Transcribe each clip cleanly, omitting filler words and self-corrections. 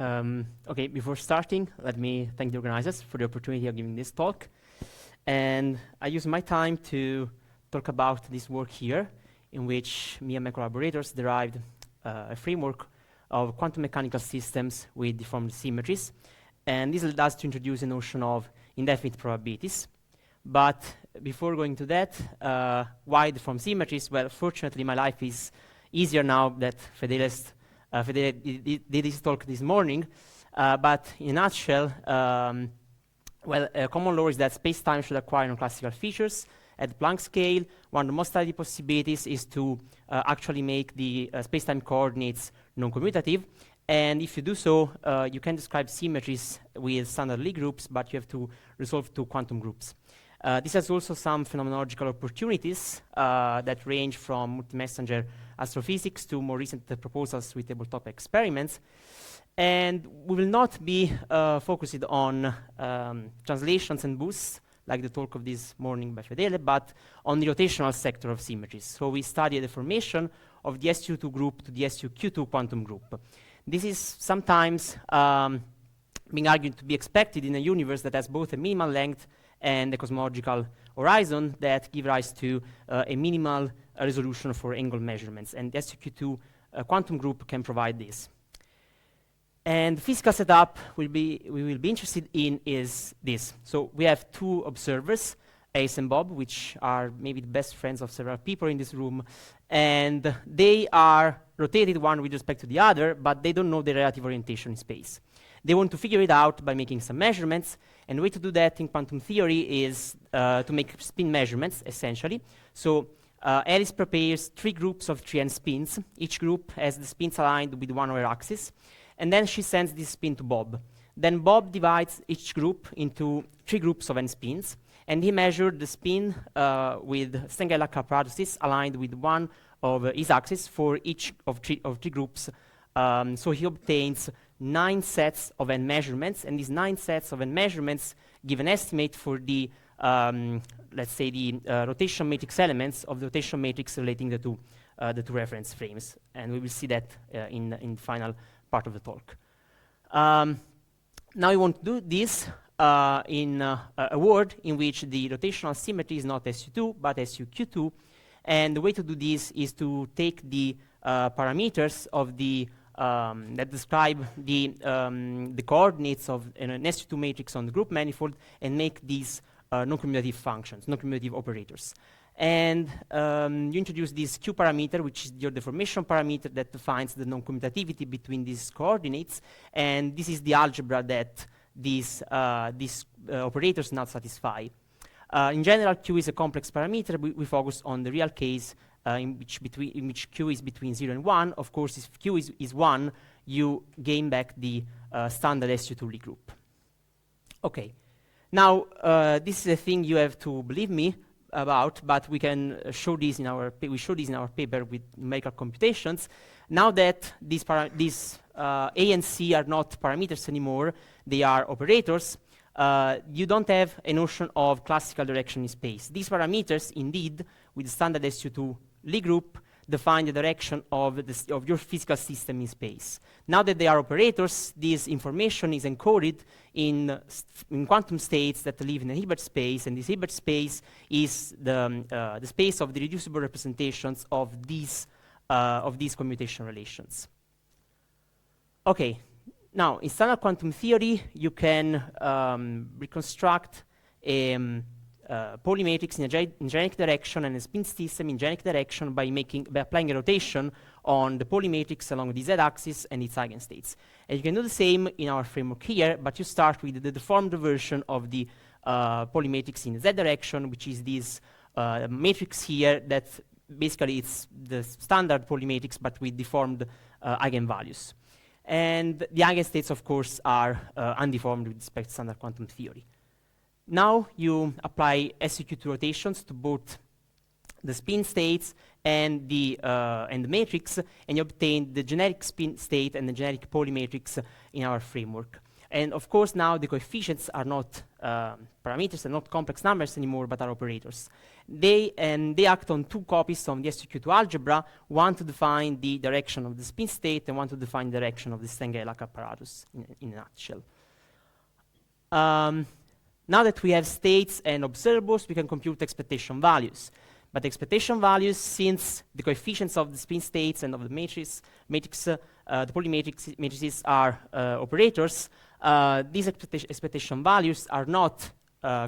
Okay, before starting, let me thank the organizers for the opportunity of giving this talk. And I use my time to talk about this work here, in which me and my collaborators derived a framework of quantum mechanical systems with deformed symmetries. And this led us to introduce a notion of indefinite probabilities. But before going to that, why deformed symmetries? Well, fortunately, my life is easier now that Fedele did this talk this morning. But in a nutshell, well, a common law is that space-time should acquire non-classical features at the Planck scale. One of the most likely possibilities is to actually make the space-time coordinates non-commutative. And if you do so, you can describe symmetries with standard Lie groups, but you have to resolve two quantum groups. This has also some phenomenological opportunities that range from multi-messenger astrophysics to more recent proposals with tabletop experiments. And we will not be focused on translations and boosts, like the talk of this morning by Fedele, but on the rotational sector of symmetries. So we study the formation of the SU2 group to the SUQ2 quantum group. This is sometimes being argued to be expected in a universe that has both a minimal length and a cosmological horizon that give rise to a minimal resolution for angle measurements. And the SUQ2 quantum group can provide this. And the physical setup we will be interested in is this. So we have two observers, Ace and Bob, which are maybe the best friends of several people in this room. And they are rotated one with respect to the other, but they don't know their relative orientation in space. They want to figure it out by making some measurements. And the way to do that in quantum theory is to make spin measurements, essentially. So Alice prepares three groups of 3n spins. Each group has the spins aligned with one of her axes. And then she sends this spin to Bob. Then Bob divides each group into three groups of n spins. And he measured the spin with Stengel-like apparatuses aligned with one of his axes for each of three groups. So he obtains 9 sets of n measurements, and these 9 sets of n measurements give an estimate for the, let's say, the rotation matrix elements of the rotation matrix relating the two reference frames. And we will see that in the final part of the talk. Now we want to do this in a world in which the rotational symmetry is not SU2, but SUQ2. And the way to do this is to take the parameters of the that describe the coordinates of an SU2 matrix on the group manifold and make these non-commutative functions, non-commutative operators. And you introduce this Q parameter, which is your deformation parameter that defines the non-commutativity between these coordinates. And this is the algebra that these operators not satisfy. In general, Q is a complex parameter. We focus on the real case in which Q is between 0 and 1. Of course, if Q is 1, you gain back the standard SU2 Lie group. Okay. Now, this is a thing you have to believe me about, but we can show this in our paper with numerical computations. Now that these A and C are not parameters anymore, they are operators. You don't have a notion of classical direction in space. These parameters, indeed, with the standard SU2 Lie group, define the direction of your physical system in space. Now that they are operators, this information is encoded in quantum states that live in a Hilbert space, and this Hilbert space is the space of the reducible representations of these commutation relations. Okay. Now, in standard quantum theory, you can reconstruct a polymatrix in a generic direction and a spin system in generic direction by applying a rotation on the polymatrix along the z-axis and its eigenstates. And you can do the same in our framework here, but you start with the deformed version of the polymatrix in the z direction, which is this matrix here that basically it's the standard polymatrix, but with deformed eigenvalues. And the eigenstates, of course, are undeformed with respect to standard quantum theory. Now you apply SUQ2 rotations to both the spin states and the matrix, and you obtain the generic spin state and the generic polymatrix in our framework. And of course, now the coefficients are not parameters, they're not complex numbers anymore, but are operators. They act on two copies of the SQQ2 algebra, one to define the direction of the spin state and one to define the direction of the Stengel-Lac apparatus in a nutshell. Now that we have states and observables, we can compute expectation values. But expectation values, since the coefficients of the spin states and of the the polymatrix matrices are operators, these expectation values are not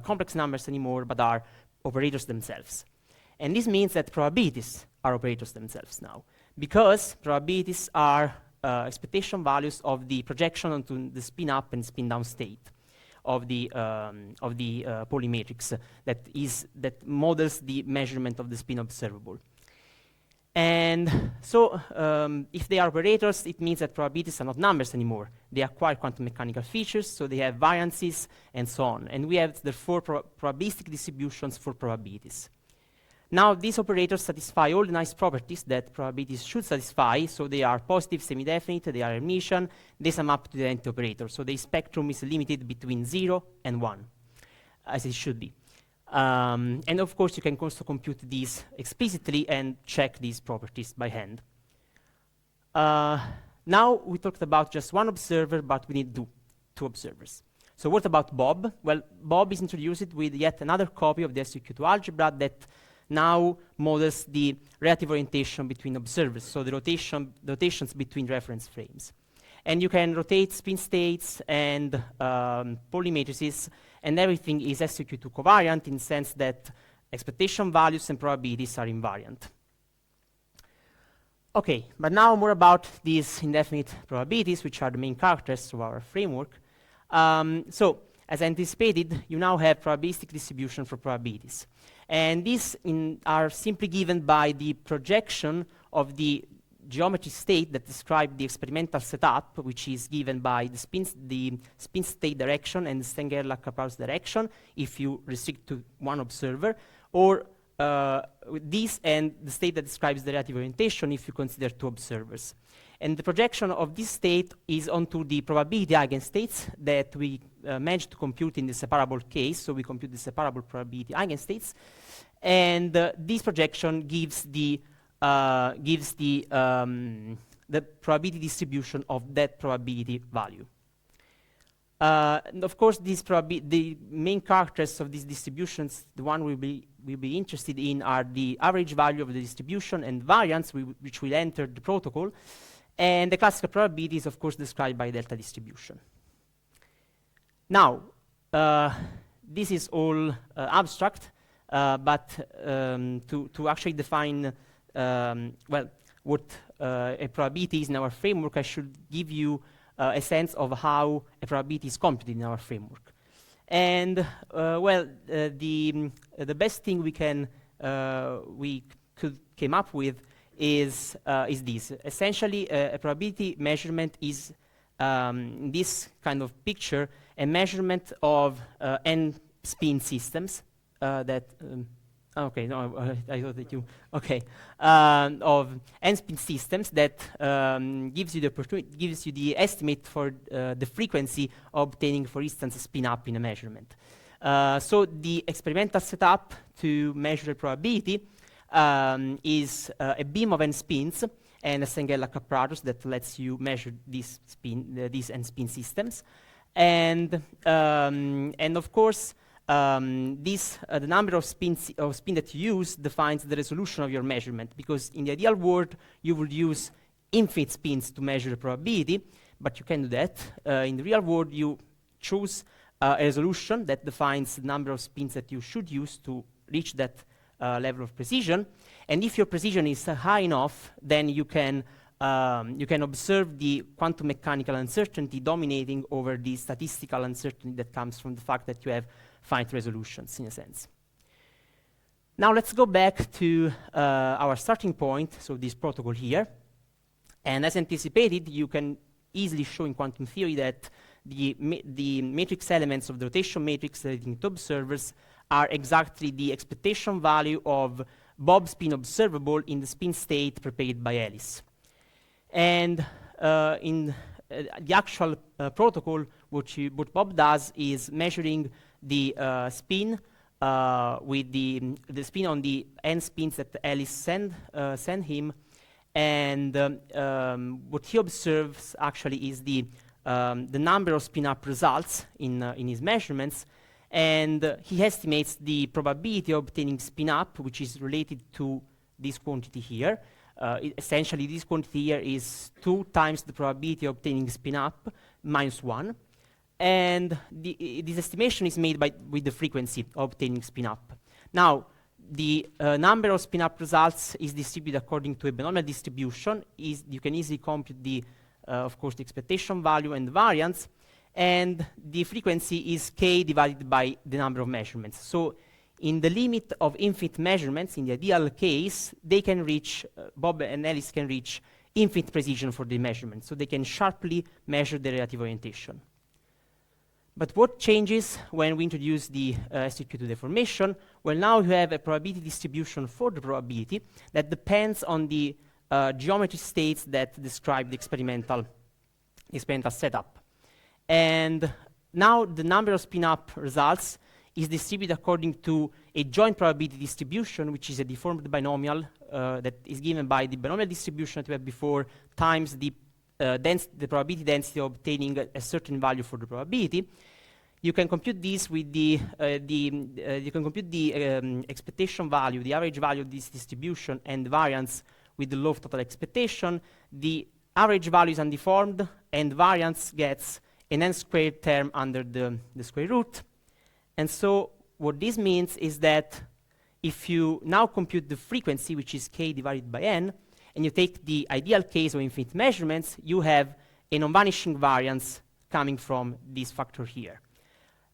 complex numbers anymore, but are operators themselves. And this means that probabilities are operators themselves now, because probabilities are expectation values of the projection onto the spin up and spin down state of the polymatrix that models the measurement of the spin observable. And so if they are operators, it means that probabilities are not numbers anymore. They acquire quantum mechanical features, so they have variances and so on. And we have therefore probabilistic distributions for probabilities. Now these operators satisfy all the nice properties that probabilities should satisfy, so they are positive, semi-definite, they are Hermitian, they sum up to the identity operator, so the spectrum is limited between 0 and 1, as it should be. And of course, you can also compute these explicitly and check these properties by hand. Now we talked about just one observer, but we need two observers. So what about Bob? Well, Bob is introduced with yet another copy of the SQQ2 algebra that now models the relative orientation between observers, so the rotations between reference frames. And you can rotate spin states and polymatrices, and everything is SQQ2 covariant in the sense that expectation values and probabilities are invariant. Okay, but now more about these indefinite probabilities, which are the main characters of our framework. So, as anticipated, you now have probabilistic distribution for probabilities. And these are simply given by the projection of the geometry state that describes the experimental setup, which is given by the spin state direction and the Stengel-Lac apparatus direction, if you restrict to one observer, or this and the state that describes the relative orientation if you consider two observers. And the projection of this state is onto the probability eigenstates that we managed to compute in the separable case. So we compute the separable probability eigenstates, and this projection gives the probability distribution of that probability value. And of course, the main characters of these distributions, the one we'll be interested in, are the average value of the distribution and variance, which will enter the protocol. And the classical probability is, of course, described by delta distribution. Now, this is all abstract, but to actually define what a probability is in our framework, I should give you a sense of how a probability is computed in our framework. And the best thing we could came up with is this. Essentially, a probability measurement is this kind of picture, a measurement of n spin systems that. Okay, no, I thought that you. Okay, of n spin systems that gives you the estimate for the frequency of obtaining, for instance, a spin up in a measurement. So the experimental setup to measure the probability is a beam of n spins and a Stengel-Lac apparatus that lets you measure these n spin systems, and of course. The number of spin that you use defines the resolution of your measurement, because in the ideal world you would use infinite spins to measure the probability, but you can do that. In the real world, you choose a resolution that defines the number of spins that you should use to reach that level of precision. And if your precision is high enough, then you can observe the quantum mechanical uncertainty dominating over the statistical uncertainty that comes from the fact that you have finite resolutions, in a sense. Now let's go back to our starting point, so this protocol here. And as anticipated, you can easily show in quantum theory that the matrix elements of the rotation matrix relating to observers are exactly the expectation value of Bob spin observable in the spin state prepared by Alice. And the actual protocol, what Bob does is measuring the spin with the spin on the n spins that Alice send him, and what he observes actually is the number of spin-up results in his measurements, and he estimates the probability of obtaining spin-up, which is related to this quantity here. Essentially, this quantity here is 2 times the probability of obtaining spin-up minus 1. And this estimation is made with the frequency of obtaining spin-up. Now, the number of spin-up results is distributed according to a binomial distribution. You can easily compute the, of course, the expectation value and the variance. And the frequency is k divided by the number of measurements. So in the limit of infinite measurements, in the ideal case, they can reach, Bob and Alice can reach infinite precision for the measurement. So they can sharply measure the relative orientation. But what changes when we introduce the STQ2 deformation? Well, now you have a probability distribution for the probability that depends on the geometry states that describe the experimental setup. And now the number of spin-up results is distributed according to a joint probability distribution, which is a deformed binomial that is given by the binomial distribution that we had before times the probability density of obtaining a certain value for the probability. You can compute this with the expectation value, the average value of this distribution, and the variance with the law of total expectation. The average value is undeformed, and variance gets an n squared term under the square root. And so what this means is that if you now compute the frequency, which is k divided by n, and you take the ideal case of infinite measurements, you have a non-vanishing variance coming from this factor here.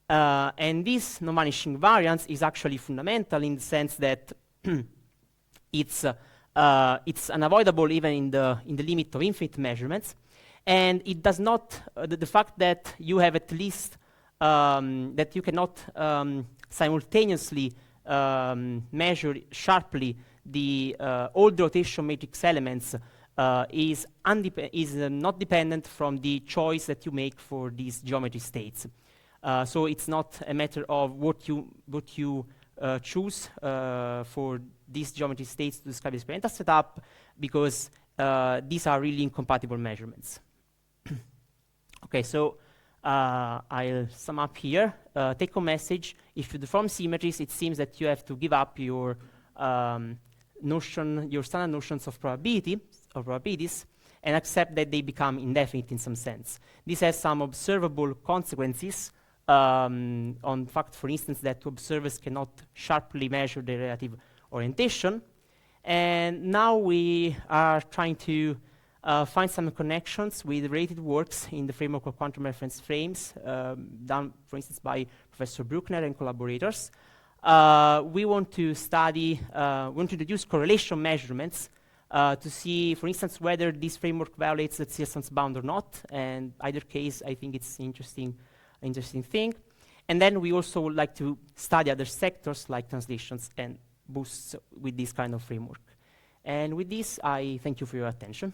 And this non-vanishing variance is actually fundamental in the sense that it's unavoidable even in the limit of infinite measurements. And it does not, the fact that you have at least, that you cannot simultaneously measure sharply all the rotation matrix elements is not dependent from the choice that you make for these geometry states. So it's not a matter of what you choose for these geometry states to describe the experimental setup, because these are really incompatible measurements. Okay, so I'll sum up here. Take-home message: if you deform symmetries, it seems that you have to give up your your standard notions of probabilities, and accept that they become indefinite in some sense. This has some observable consequences on the fact, for instance, that observers cannot sharply measure the relative orientation. And now we are trying to find some connections with related works in the framework of quantum reference frames, done, for instance, by Professor Bruckner and collaborators. We want to study, we want to introduce correlation measurements to see, for instance, whether this framework violates the Zielson's bound or not. And either case, I think it's an interesting thing. And then we also would like to study other sectors like translations and boosts with this kind of framework. And with this, I thank you for your attention.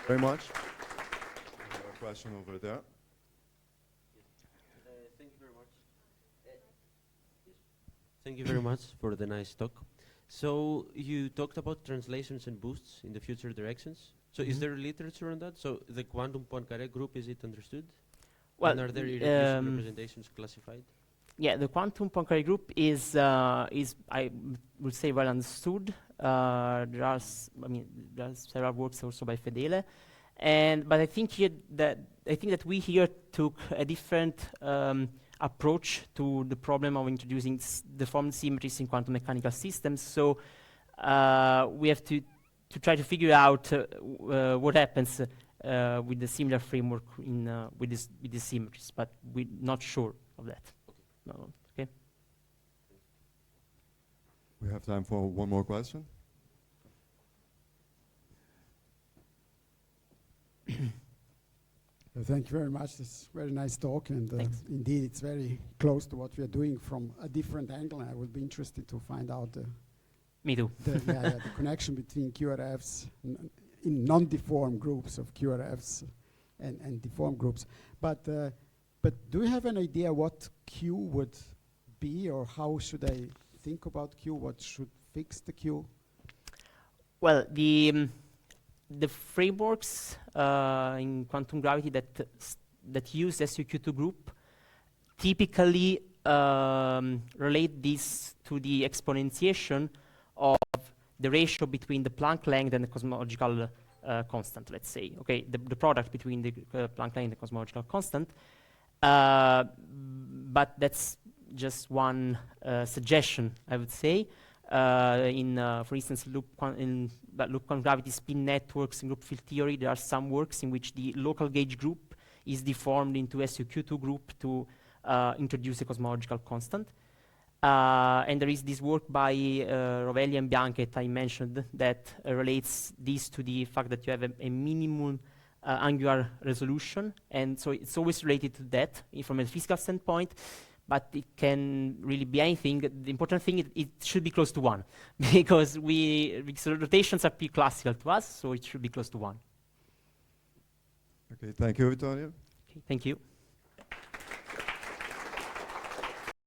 Very much. We have a question over there. Thank you very much. Thank you very much for the nice talk. So you talked about translations and boosts in the future directions. So is there literature on that? So the quantum Poincaré group, is it understood? Well, and are there irreducible representations classified? Yeah, the quantum Poincaré group is I would say well understood. There are several works also by Fedele, but I think that we here took a different approach to the problem of introducing deformed symmetries in quantum mechanical systems. So we have to try to figure out what happens with the similar framework with these symmetries, but we're not sure of that. No, okay. We have time for one more question. Thank you very much. This very nice talk, and indeed it's very close to what we are doing from a different angle. I would be interested to find out Me too. The connection between QRFs in non-deformed groups of QRFs and deformed groups. But do you have an idea what Q would be, or how should I think about Q? What should fix the Q? Well, the frameworks in quantum gravity that use SUQ2 group typically relate this to the exponentiation of the ratio between the Planck length and the cosmological constant, let's say. Okay, the product between the Planck length and the cosmological constant. But that's just one suggestion, I would say. For instance, loop quantum gravity spin networks in group field theory, there are some works in which the local gauge group is deformed into SUQ2 group to introduce a cosmological constant. And there is this work by Rovelli and Bianchi that I mentioned that relates this to the fact that you have a minimum angular resolution, and so it's always related to that from a physical standpoint, but it can really be anything. The important thing is it should be close to 1, because rotations are pretty classical to us, so it should be close to 1. Okay, thank you, Vittorio. Okay, thank you.